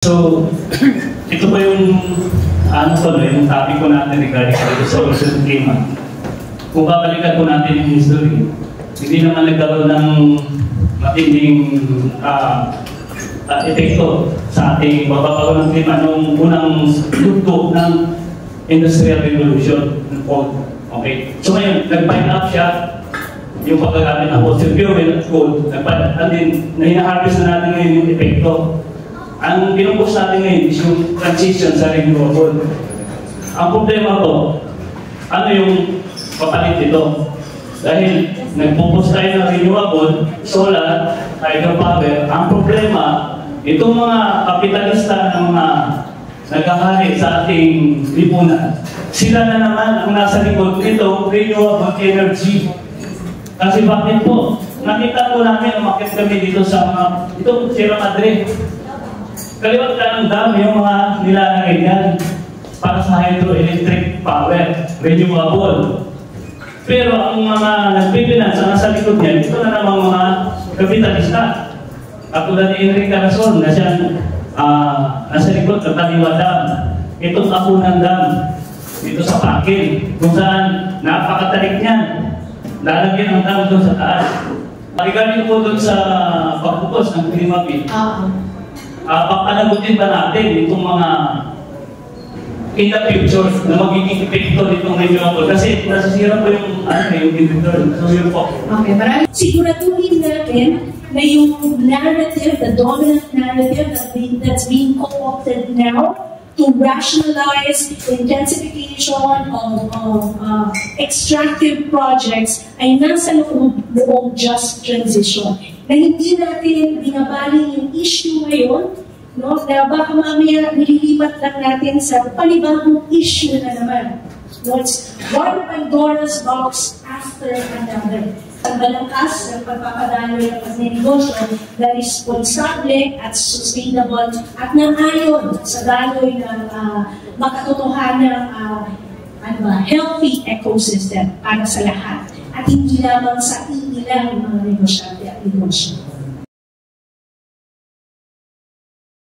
So, ito pa yung yung topic ko natin regarding sa ocean clima. Kung babalikan po natin yung history, hindi naman nagkaroon ng matinding epekto sa ating pagbabago ng klima nung unang lugto ng Industrial Revolution ng coal. Okay? So ngayon, nag-pipe up siya yung pagkagamit ng fossil fuel at coal, and then hina-harvest na natin ngayon yung epekto. Ang pinupush natin ngayon is yung transition sa renewable. Ang problema ko, ano yung papalit dito? Dahil nagpupush tayo ng renewable, solar, hydropower, ang problema, itong mga kapitalista ng mga naghahari sa ating lipunan, sila na naman ang nasa likod nitong renewable energy. Kasi bakit po? Nakita po namin, umakit kami dito sa itong Sierra Madre. Kaliwat ka ng dam yung mga nilalagay yan para sa hydroelectric power, renewable. Pero ang mga nagpipinans ang nasa likod niyan, ito na namang mga kapitalista. Katulad ni Enrique Corazon na siyang nasa likod ng Taliwa Dam. Itong Apunan Dam, dito sa Pakil, kung saan napakatarik niyan. Lalagyan ang dam doon sa taas. Regarding po doon sa pagpupos ng Klimapit, papanagutin ba natin itong mga in the future na magiging epekto nitong renewable? Kasi nasisira po yung individual. So yun po. Okay, marami. Siguraduhin natin na yung narrative, the dominant narrative that's being co-opted now to rationalize intensification of extractive projects ay nasa loob just transition. Na hindi natin binabaling yung issue ngayon, no? Na baka mamaya nililipat lang natin sa panibagong issue na naman. No? It's one Pandora's box after another. Ang balangkas ng pagpapadaloy ng pagnenegosyo na responsable at sustainable at nang-ayon sa daloy ng makatotohanang healthy ecosystem para sa lahat at hindi lamang sa ilang mga negosyante at negosyo.